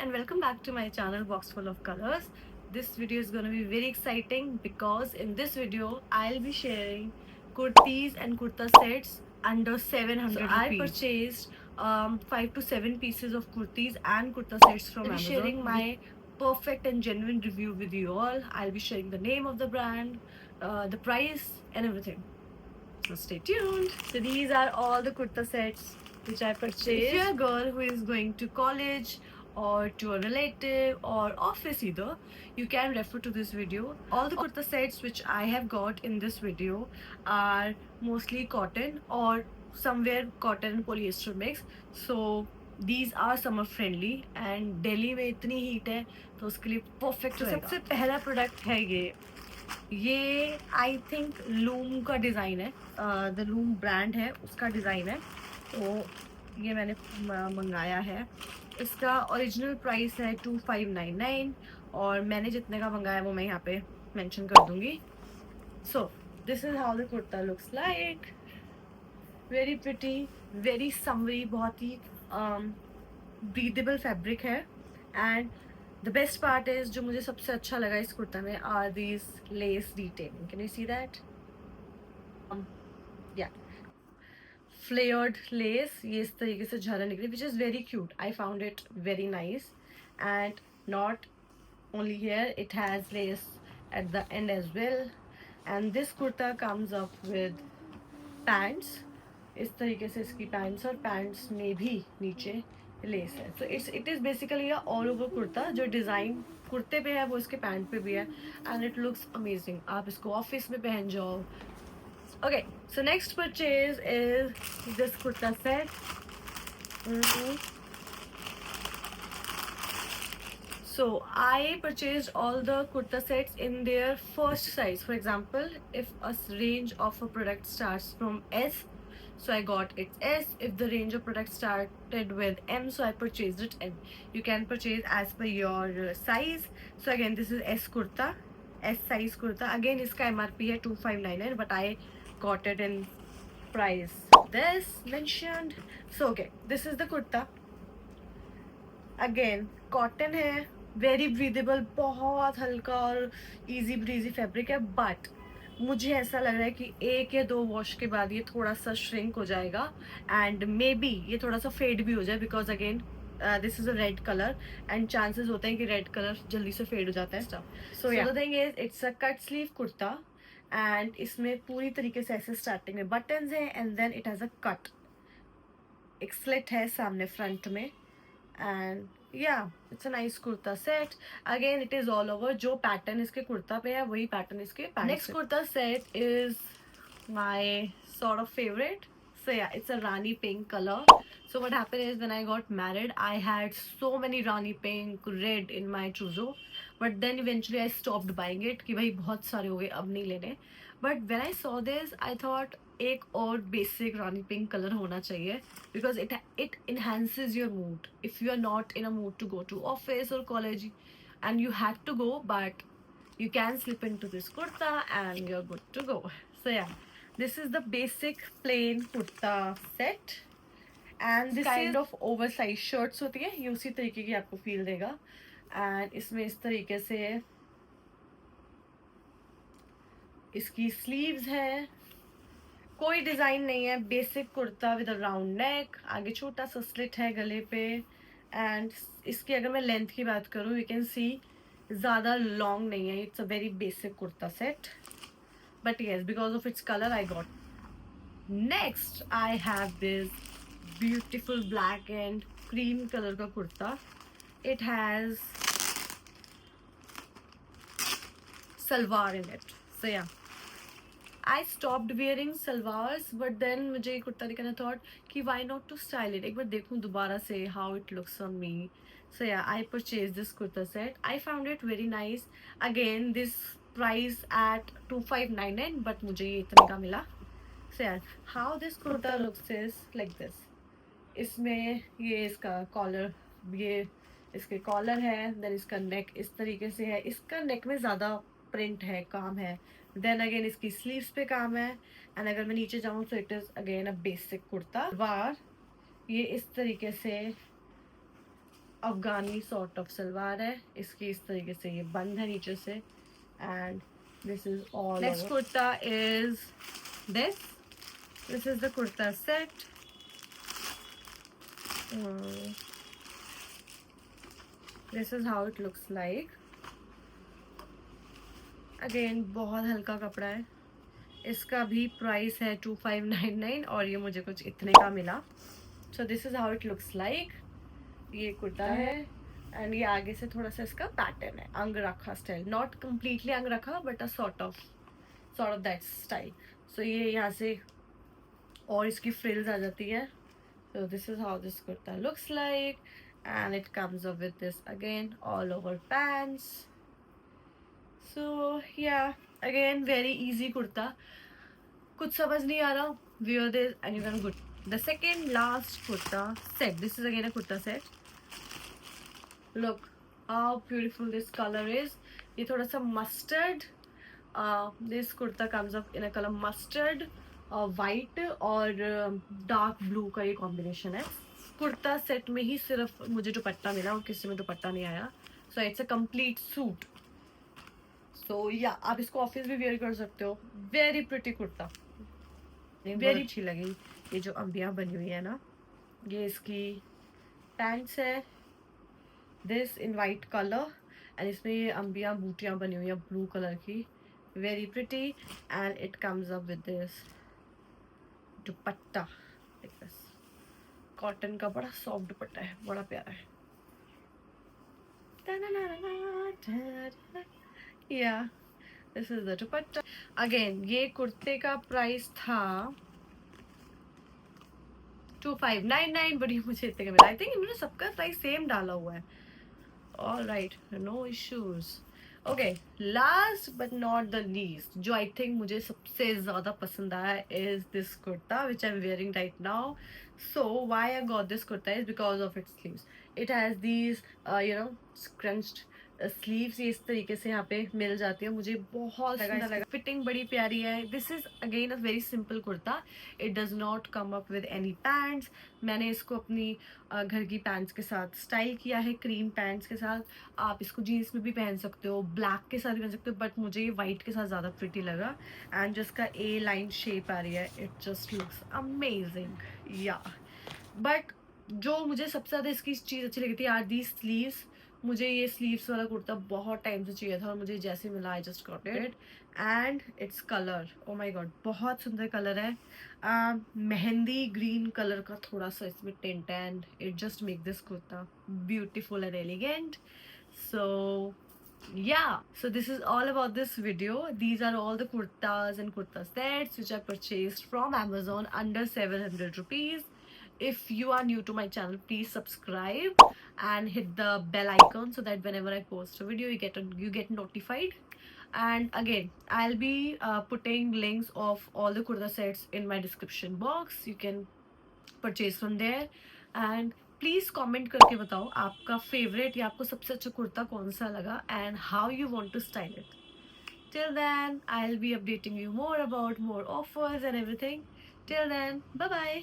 and welcome back to my channel Box Full of Colors. This video is going to be very exciting because in this video I'll be sharing kurtis and kurta sets under 700 rupees. I purchased 5 to 7 pieces of kurtis and kurta sets from Amazon. I'll be sharing my perfect and genuine review with you all. I'll be sharing the name of the brand, the price and everything. So stay tuned. So these are all the kurta sets which I purchased. If you're a girl who is going to college or to a relative or office either, you can refer to this video. All the kurta sets which I have got in this video are mostly cotton or somewhere cotton and polyester mix. So these are summer friendly and Delhi में इतनी heat है तो उसके लिए perfect रहेगा. सबसे पहला product है ये आई थिंक लूम का डिज़ाइन है, द लूम ब्रांड है उसका डिज़ाइन है. तो ये मैंने मंगाया है. इसका ओरिजिनल प्राइस है 2599 और मैंने जितने का मंगाया वो मैं यहाँ पे मेंशन कर दूंगी. So this is how the kurta looks like. Very pretty, very summery, बहुत ही ब्रीदेबल फैब्रिक है. And the best part is, जो मुझे सबसे अच्छा लगा इस कुर्ता में, are these lace detailing. Can you see that? या फ्लेयर्ड लेस, ये इस तरीके से झालर निकली, which is very cute. I found it very nice. And not only here, it has lace at the end as well. And this kurta comes up with pants. इस तरीके से इसकी पैंट्स और पैंट्स में भी नीचे लेस है. So it is basically all over kurta. जो डिज़ाइन कुर्ते पे है वो इसके पैंट पे भी है एंड इट लुक्स अमेजिंग. आप इसको ऑफिस में पहन जाओ. Okay, so next purchase is this kurta set. So I purchased all the kurta sets in their first size. For example, if a range of a product starts from S, so I got its S. If the range of products started with M, so I purchased it M. You can purchase as per your size. So again, this is S kurta, S size kurta. Again, iska MRP hai 2599, but I got it in price this mentioned. So okay, this is the kurta. Again cotton है, very breathable, बहुत हल्का और easy breezy fabric है. But मुझे ऐसा लग रहा है कि 1 या 2 वॉश के बाद ये थोड़ा सा श्रिंक हो जाएगा एंड मे बी ये थोड़ा सा फेड भी हो जाए, because again this is a red colour and chances होते हैं कि रेड कलर जल्दी से फेड हो जाता है. So the thing is, it's a cut sleeve kurta and इसमें पूरी तरीके से ऐसे स्टार्टिंग में बटन्स हैं and then it has a cut. एक स्लिट है सामने फ्रंट में. and yeah, it's a nice kurta set. Again, it is all over. जो पैटर्न इसके कुर्ता पे है वही पैटर्न इसके pant. Next kurta set is my sort of favorite. So yeah, it's a Rani pink color. So what happened is, when I got married, I had so many Rani pink, red in my trousseau. But then eventually I stopped buying it कि भाई बहुत सारे हो गए, अब नहीं लेने. But when I saw this, I thought एक और बेसिक रानी पिंक कलर होना चाहिए, because it enhances your mood. If you are not in a mood to go to office और college and you have to go, but you can slip into this kurta and you're good to go. So yeah, this is the basic plain kurta set and this kind of oversized shirts होती है, ये उसी तरीके की आपको feel देगा. And इसमें इस तरीके से इसकी स्लीव्स है. कोई डिज़ाइन नहीं है, basic kurta with a round neck. आगे छोटा सा स्लिट है गले पे. एंड इसकी अगर मैं लेंथ की बात करूँ, यू कैन सी ज़्यादा लॉन्ग नहीं है. It's a very basic kurta set, but yes, because of its colour I got. Next I have this beautiful black and cream colour का kurta. It has salwar in it. So yeah, I stopped wearing salwars, but then मुझे ये कुर्ता देखा ना, thought कि why not to style it, एक बार देखूँ दोबारा से how it looks on me. So yeah, I purchased this kurta set. I found it very nice. Again, this price at 2599, but मुझे ये इतने का मिला. So yeah, how this kurta looks is like this. इसमें ये इसका collar, ये इसके कॉलर है, देन इसका नेक इस तरीके से है. इसका नेक में ज़्यादा प्रिंट है, काम है. देन अगेन इसकी स्लीव्स पे काम है. एंड अगर मैं नीचे जाऊँ तो it is again a basic kurta. वार ये इस तरीके से अफगानी सॉर्ट ऑफ सलवार है इसकी, इस तरीके से ये बंद है नीचे से, and this is all. Next kurta is this is the kurta set. This is how it looks like. Again बहुत हल्का कपड़ा है, इसका भी प्राइस है 2599 और ये मुझे कुछ इतने का मिला। सो this is how it looks like. ये कुर्ता है एंड ये आगे से थोड़ा सा इसका पैटर्न है, अंग रखा स्टाइल, नॉट कम्प्लीटली अंग रखा but a sort of that style. So ये यहाँ से और इसकी फ्रिल्स आ जाती है। So this is how this kurta looks like and it comes up with this again all over pants. So yeah again very easy kurta, कुछ समझ नहीं आ रहा, wear this and you're gonna good. The second last kurta set, this is again a kurta set. Look how beautiful this color is. ये थोड़ा सा mustard, this kurta comes up in a color mustard, white और dark blue का ये combination है। Kurta set में ही सिर्फ मुझे दुपट्टा मिला और किसी में दुपट्टा नहीं आया। So it's a complete suit. So yeah, आप इसको ऑफिस भी वेयर कर सकते हो। Very pretty कुर्ता, वेरी अच्छी लगी। ये जो अंबियाँ बनी हुई है ना, ये इसकी पैंट्स है, this in white colour and इसमें ये अंबियाँ बूटियाँ बनी हुई है ब्लू कलर की, very pretty and it comes up with this dupatta, cotton का बड़ा सॉफ्ट दुपट्टा है, बड़ा प्यारा है। या this is the dupatta. Again ये कुर्ते का प्राइस था 2599 बट ये मुझे इतने का मिला। आई थिंक इन्होंने सबका प्राइस सेम डाला हुआ है। All right, no issues. Okay, last but not the least, जो आई थिंक मुझे सबसे ज़्यादा पसंद आया is this kurta which I am wearing right now. So why I got this kurta is because of its sleeves. It has these scrunched sleeves, ये इस तरीके से यहाँ पे मिल जाती है, मुझे बहुत सुंदर लगा। फिटिंग बड़ी प्यारी है। This is again a very simple kurta, it does not come up with any pants. मैंने इसको अपनी घर की पैंट्स के साथ स्टाइल किया है, क्रीम पैंट्स के साथ। आप इसको जीन्स में भी पहन सकते हो, ब्लैक के साथ भी पहन सकते हो, बट मुझे ये वाइट के साथ ज़्यादा प्रिटी लगा। एंड जिसका ए लाइन शेप आ रही है, इट जस्ट लुक्स अमेजिंग। या बट जो मुझे सबसे ज़्यादा इसकी चीज़ अच्छी लगी थी आर दी स्लीव्स। मुझे ये स्लीव्स वाला कुर्ता बहुत टाइम से चाहिए था और मुझे जैसे मिला I just got it. And its colour, oh my God, बहुत सुंदर कलर है। मेहंदी ग्रीन कलर का थोड़ा सा इसमें tint and it just make this kurta beautiful and elegant. So yeah, so this is all about this video. These are all the kurtas and kurta sets which I purchased from Amazon under 700 rupees. If you are new to my channel, please subscribe and hit the bell icon so that whenever I post a video you get notified. And again, I'll be putting links of all the kurta sets in my description box. You can purchase from there. And please comment करके बताओ आपका favourite या आपको सबसे अच्छा कुर्ता कौन सा लगा and how you want to style it. Till then I will be updating you more about more offers and everything. Till then, bye bye.